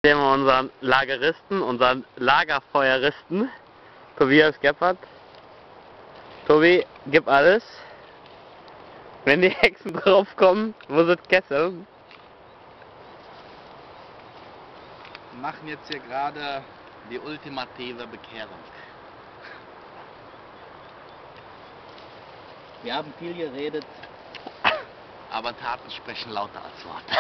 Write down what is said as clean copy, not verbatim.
Sehen wir unseren Lageristen, unseren Lagerfeueristen, Tobias Gebhardt. Tobi, gib alles. Wenn die Hexen draufkommen, muss es kesseln. Wir machen jetzt hier gerade die ultimative Bekehrung. Wir haben viel geredet, aber Taten sprechen lauter als Worte.